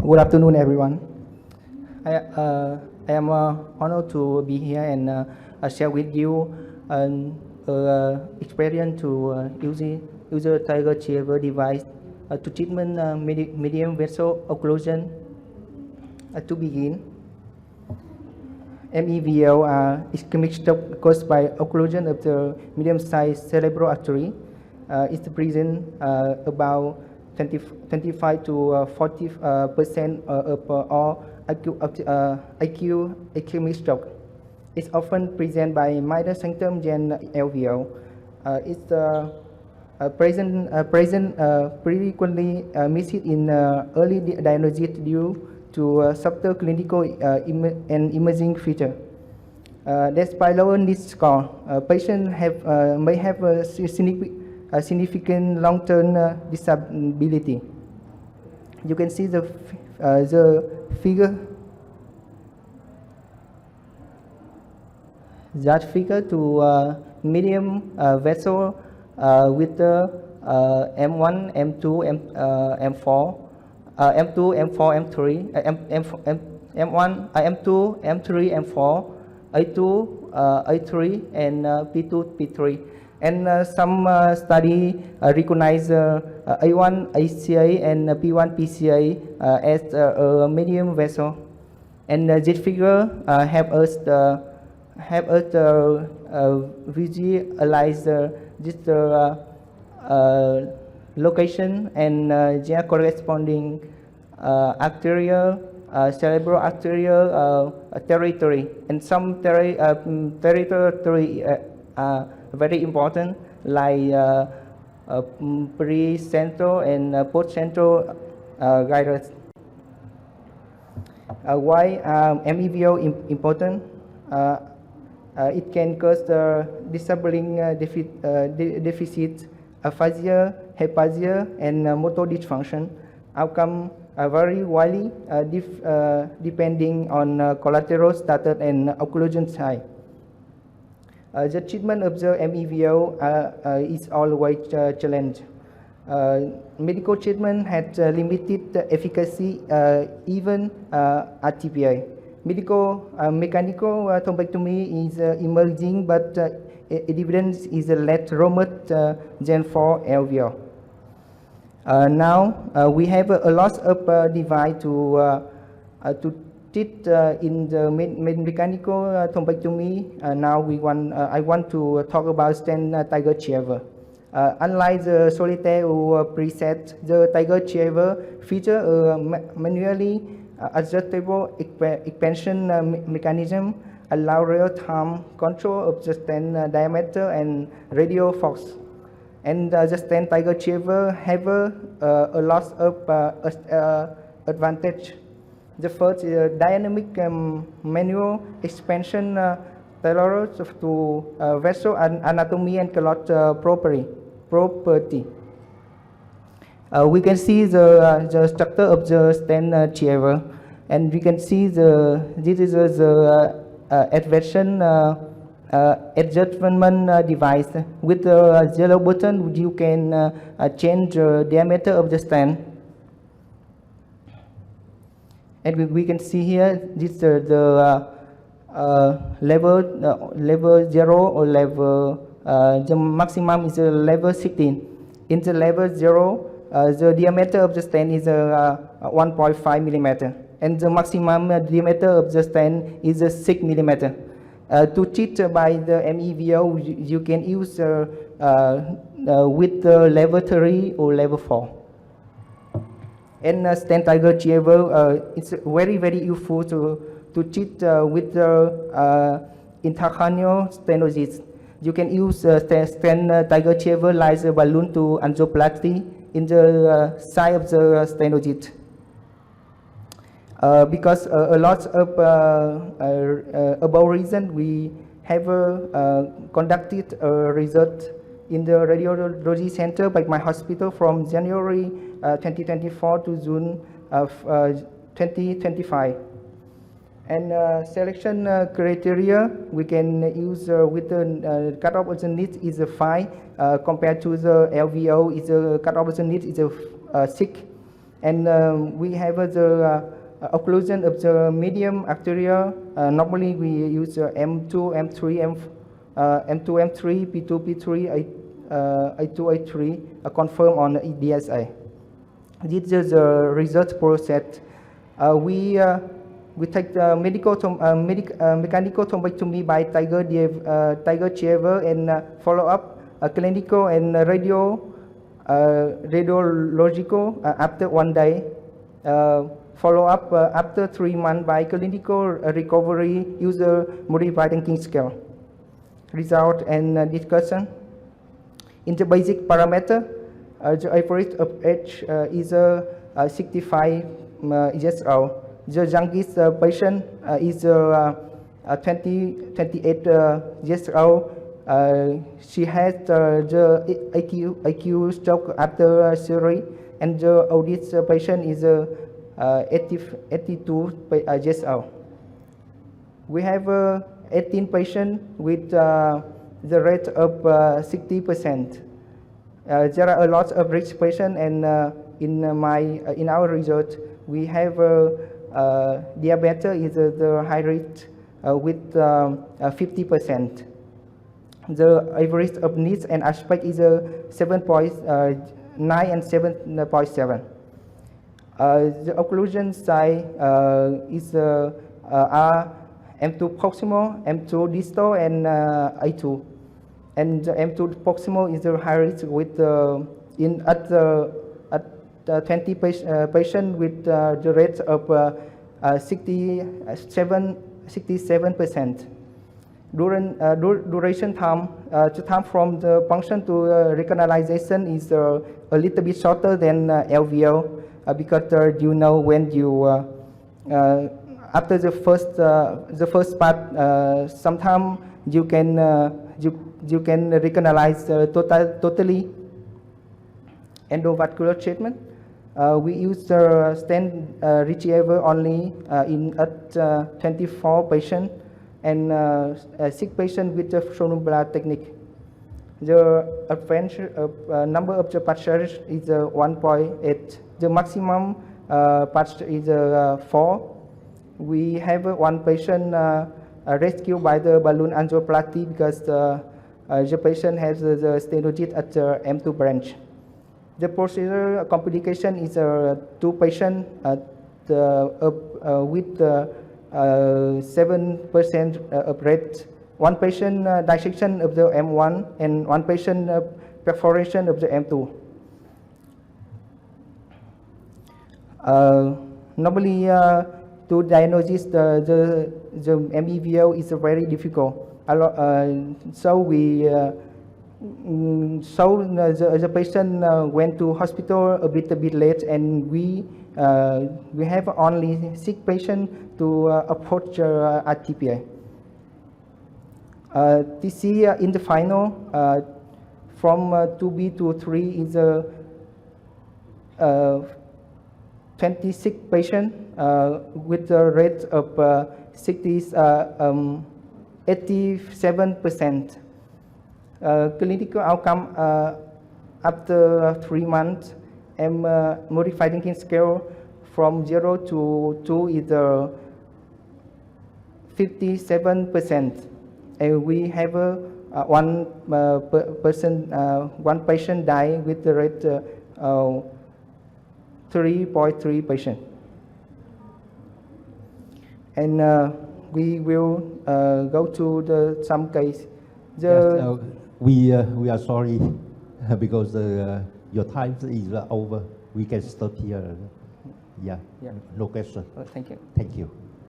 Good afternoon, everyone. I am honored to be here and share with you an experience to use the Tigertriever device to treatment medium vessel occlusion. To begin, MEVO are ischemic stroke caused by occlusion of the medium-sized cerebral artery. It's present about 25 to 40% of all acute ischemic stroke. It's often present by minor symptoms and LVO. It's present frequently missed in early diagnosis due to subtle clinical and imaging feature. Despite lower NIS score, patients may have a significant long-term disability. You can see the figure. That figure to medium vessel with M1, M2, M4. M2, M4, M3, M1, M2, M3, M4, A2, A3, and P2, P3. And some study recognize A1, ACA, and P1, PCA as a medium vessel. And this figure help us visualize this location and their corresponding arterial, cerebral arterial territory. And some territory are very important, like pre-central and post-central gyrus. Why MEVO important? It can cause disabling deficit, aphasia, hypasia, and motor dysfunction. Outcome vary widely depending on collateral status and occlusion site. The treatment of the MEVO is always a challenge. Medical treatment has limited efficacy, even RTPA. Mechanical thrombectomy is emerging, but evidence is less robust than for LVO. Now we have a lot of device to treat in the mechanical thrombectomy. Now I want to talk about stent Tigertriever. Unlike the solitaire or preset, the Tigertriever feature a manually adjustable expansion mechanism, allow real-time control of the stent diameter and radial force. And the stent Tigertriever have a lot of advantage. The first is dynamic manual expansion tailored to vessel anatomy and clot property. We can see the structure of the stent Tigertriever, and we can see this is the adjustment device. With the yellow button, you can change the diameter of the stent. And we can see here this is the level 0 or level, the maximum is level 16. In the level 0, the diameter of the stent is 1.5 millimeter, and the maximum diameter of the stent is 6 millimeter. To treat by the MEVO, you can use with level 3 or level 4. And stent Tigertriever it's very useful to treat with intracranial stenosis. You can use stent Tigertriever like a balloon to angioplasty in the side of the stenosis. Because a lot of above reason, we have conducted a result in the radiology center Bạch Mai Hospital from January 2024 to June of 2025. And selection criteria we can use with the cutoff of the NIT is a 5 compared to the LVO is a cutoff of the NIT is a 6. And we have the occlusion of the medium arteria. Normally we use M2, M3, M2, M3, P2, P3, A2, A3, confirmed on the DSA. This is the result process. We take the mechanical thrombectomy by Tigertriever and follow up clinical and radiological after 1 day. Follow up after 3 months by clinical recovery user modified Rankin scale. Result and discussion. In the basic parameter, the average of age is 65 years old. The youngest patient is 28 years old. She has the acute stroke after surgery, and the oldest patient is 82 years old. We have 18 patients with the rate of 60%. There are a lot of rich patients, and in our result, we have diabetes is the high risk with 50%. The average of needs and aspect is 7.9 and 7.7. The occlusion size is M2 proximal, M2 distal, and A2. And the M2 proximal is the high risk with at 20 patients with the rate of 67%. Duration time, the time from the function to recanalization is a little bit shorter than LVL because you know when you after the first part, sometimes you can recanalize totally. Endovascular treatment. We use the stent retriever only at 24 patients and 6 patients with the Schroeder technique. The advance number of the patches is 1.8. The maximum patch is 4. We have 1 patient rescued by the balloon angioplasty because the patient has the stenosis at the M2 branch. The procedure complication is 2 patients with 7% of rate, 1 patient dissection of the M1, and 1 patient perforation of the M2. Normally, to diagnose the MEVL is very difficult. So the patient went to hospital a bit late, and we have only 6 patients to approach RTPA. TC in the final from 2B to 3 is 26 patients with a rate of 87%. Clinical outcome after 3 months, and modified Rankin scale from 0 to 2 is 57%. And we have one patient die with the rate 3.3 patient. And we will go to some case. Yes, we are sorry because your time is over. We can stop here. Yeah. No question. Thank you. Thank you.